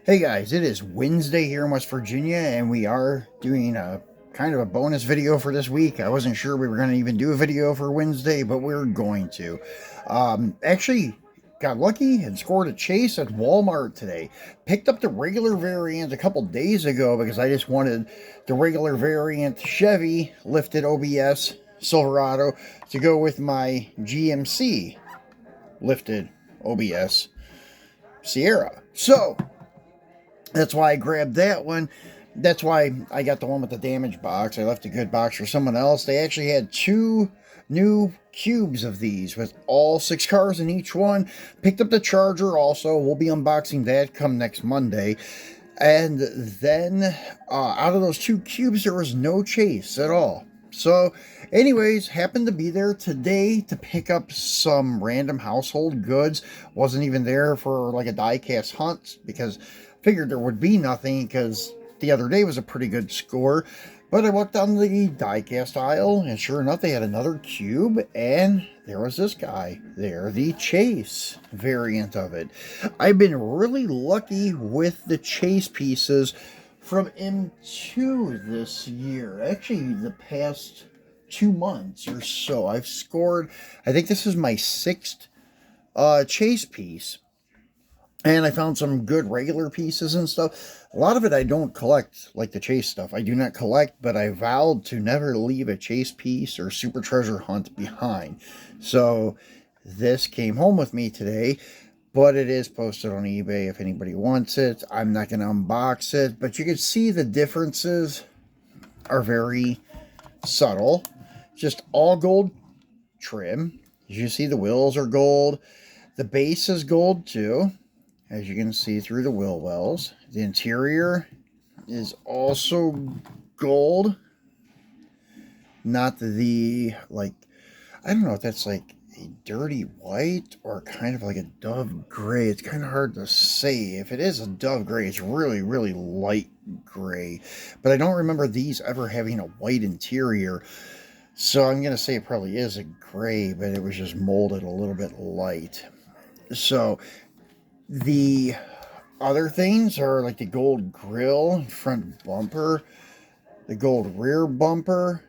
Hey guys, it is Wednesday here in West Virginia, and we are doing a kind of a bonus video for this week. I wasn't sure we were going to even do a video for Wednesday, but we're going to. Actually, got lucky and scored a chase at Walmart today. Picked up the regular variant a couple days ago because I just wanted the regular variant Chevy lifted OBS Silverado to go with my GMC lifted OBS Sierra. So that's why I grabbed that one. That's why I got the one with the damaged box. I left a good box for someone else. They actually had two new cubes of these with all 6 cars in each one. Picked up the Charger also. We'll be unboxing that come next Monday. And then out of those 2 cubes, there was no chase at all. So anyways, happened to be there today to pick up some random household goods. Wasn't even there for like a diecast hunt because figured there would be nothing because the other day was a pretty good score. But I walked down the diecast aisle, and sure enough, they had another cube, and there was this guy there, the Chase variant of it. I've been really lucky with the Chase pieces from M2 this year. Actually, the past 2 months or so, I've scored, I think this is my 6th Chase piece. And I found some good regular pieces and stuff. A lot of it I don't collect, like the Chase stuff. I do not collect, but I vowed to never leave a Chase piece or super treasure hunt behind. So this came home with me today, but it is posted on eBay if anybody wants it. I'm not going to unbox it, but you can see the differences are very subtle. Just all gold trim. As you see, the wheels are gold. The base is gold too, as you can see through the wheel wells. The interior is also gold. Not the, like, I don't know if that's like a dirty white or kind of like a dove gray. It's kind of hard to say. If it is a dove gray, it's really, really light gray. But I don't remember these ever having a white interior. So I'm going to say it probably is a gray, but it was just molded a little bit light. So the other things are like the gold grill, front bumper, the gold rear bumper,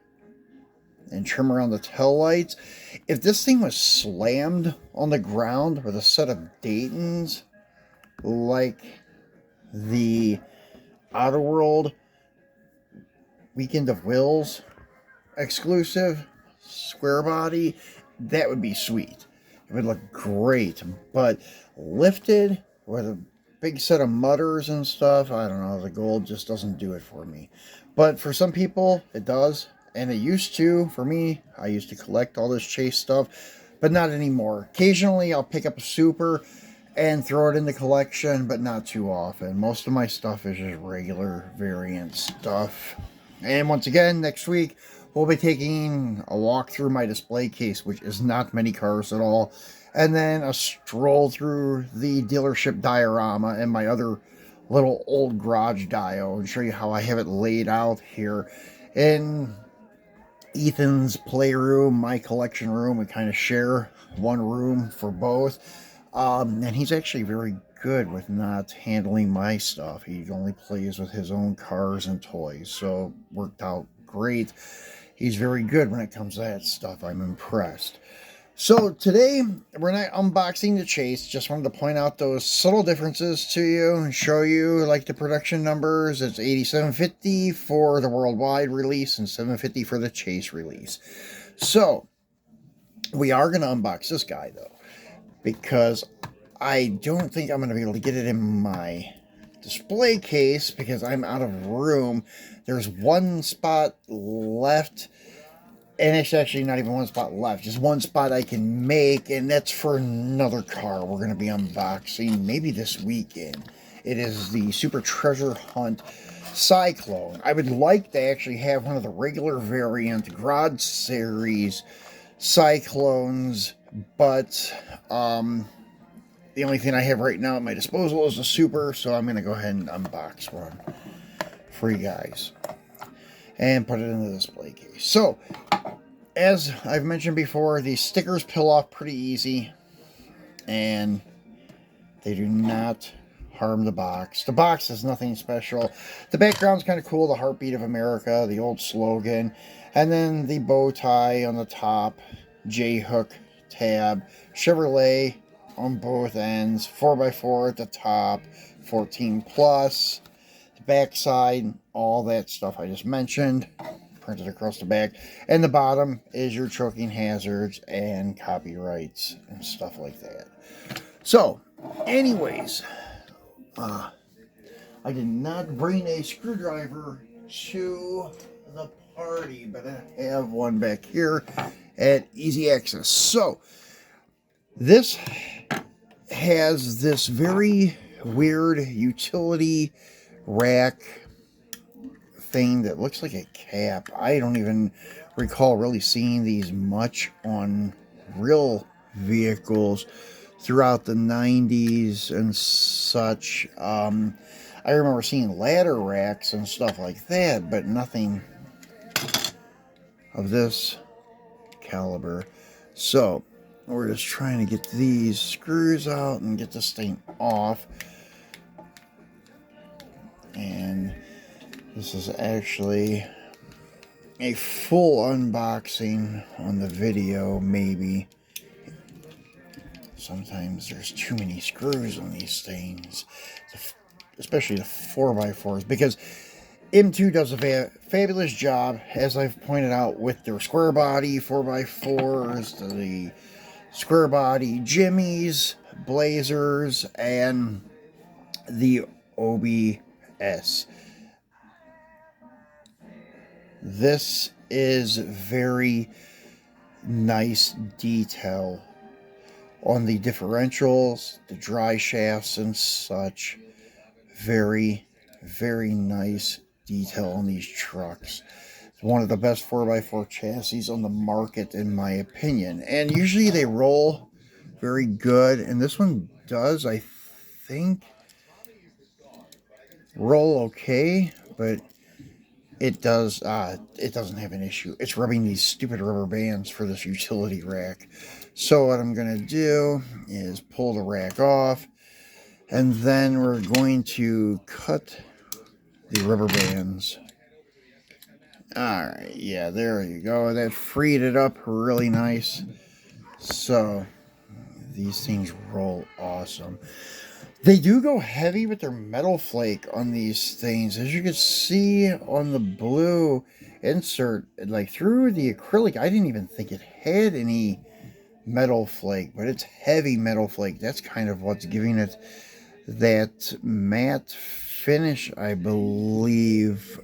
and trim around the tail lights. If this thing was slammed on the ground with a set of Daytons, like the Outer World Weekend of Wills exclusive square body, that would be sweet. It would look great, but lifted with a big set of mutters and stuff, I don't know, the gold just doesn't do it for me. But for some people, it does, and it used to. For me, I used to collect all this Chase stuff, but not anymore. Occasionally, I'll pick up a super and throw it in the collection, but not too often. Most of my stuff is just regular variant stuff. And once again, next week, we'll be taking a walk through my display case, which is not many cars at all, and then a stroll through the dealership diorama and my other little old garage dio and show you how I have it laid out here in Ethan's playroom, my collection room. We kind of share one room for both, and he's actually very good with not handling my stuff. He only plays with his own cars and toys, so worked out great. He's very good when it comes to that stuff. I'm impressed. So today, we're not unboxing the Chase. Just wanted to point out those subtle differences to you and show you like the production numbers. It's 8750 for the worldwide release and 750 for the Chase release. So we are going to unbox this guy though, because I don't think I'm going to be able to get it in my display case because I'm out of room. There's one spot left, and it's actually not even one spot left, just one spot I can make, and that's for another car we're going to be unboxing maybe this weekend. It is the Super Treasure Hunt Cyclone. I would like to actually have one of the regular variant Garage Series Cyclones, but the only thing I have right now at my disposal is a Super, so I'm going to go ahead and unbox one for you guys and put it in the display case. So, as I've mentioned before, these stickers peel off pretty easy, and they do not harm the box. The box is nothing special. The background's kind of cool. The Heartbeat of America, the old slogan. And then the bow tie on the top. J-hook tab. Chevrolet on both ends. 4x4 at the top. 14 plus. The backside, all that stuff I just mentioned. Printed across the back. And the bottom is your choking hazards and copyrights and stuff like that. So, anyways, I did not bring a screwdriver to the party, but I have one back here at Easy Access. So, this has this very weird utility rack thing that looks like a cap. I don't even recall really seeing these much on real vehicles throughout the 90s and such. I remember seeing ladder racks and stuff like that, but nothing of this caliber. So we're just trying to get these screws out and get this thing off. And this is actually a full unboxing on the video, maybe. Sometimes there's too many screws on these things, especially the 4x4s, because M2 does a fabulous job, as I've pointed out, with their square body 4x4s, the square body Jimmies, Blazers, and the OBS. This is very nice detail on the differentials, the dry shafts and such. Very, very nice detail on these trucks. It's one of the best 4x4 chassis on the market, in my opinion. And usually they roll very good. And this one does, I think, roll okay. But it doesn't have an issue. It's rubbing these stupid rubber bands for this utility rack. So what I'm going to do is pull the rack off, and then we're going to cut the rubber bands. Alright, yeah, there you go. That freed it up really nice. So these things roll awesome. They do go heavy with their metal flake on these things. As you can see on the blue insert, like through the acrylic, I didn't even think it had any metal flake, but it's heavy metal flake. That's kind of what's giving it that matte finish, I believe.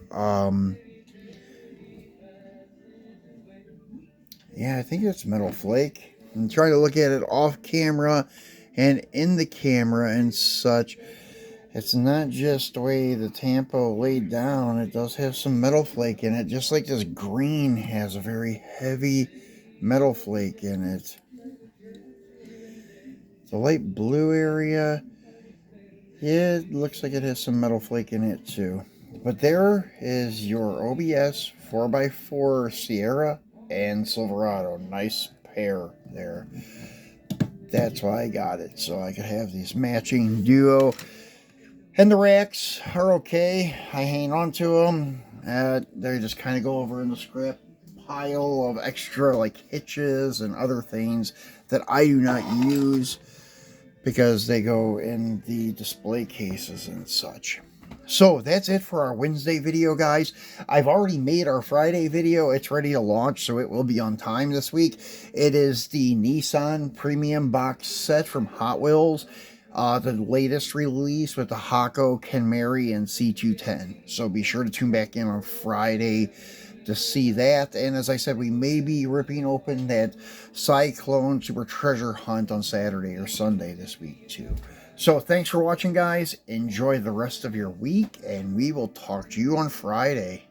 Yeah, I think it's metal flake. I'm trying to look at it off camera and in the camera and such. It's not just the way the Tampo laid down. It does have some metal flake in it, just like this green has a very heavy metal flake in it. The light blue area, yeah, it looks like it has some metal flake in it too. But there is your OBS 4x4 Sierra and Silverado. Nice pair there. That's why I got it, so I could have these matching duo. And the racks are okay. I hang on to them. They just kind of go over in the scrap pile of extra like hitches and other things that I do not use, because they go in the display cases and such. So that's it for our Wednesday video, guys. I've already made our Friday video. It's ready to launch, so it will be on time this week. It is the Nissan Premium Box Set from Hot Wheels. The latest release with the Hako, Kenmari, and C210. So be sure to tune back in on Friday to see that. And as I said, we may be ripping open that Cyclone Super Treasure Hunt on Saturday or Sunday this week too. So thanks for watching, guys. Enjoy the rest of your week, and we will talk to you on Friday.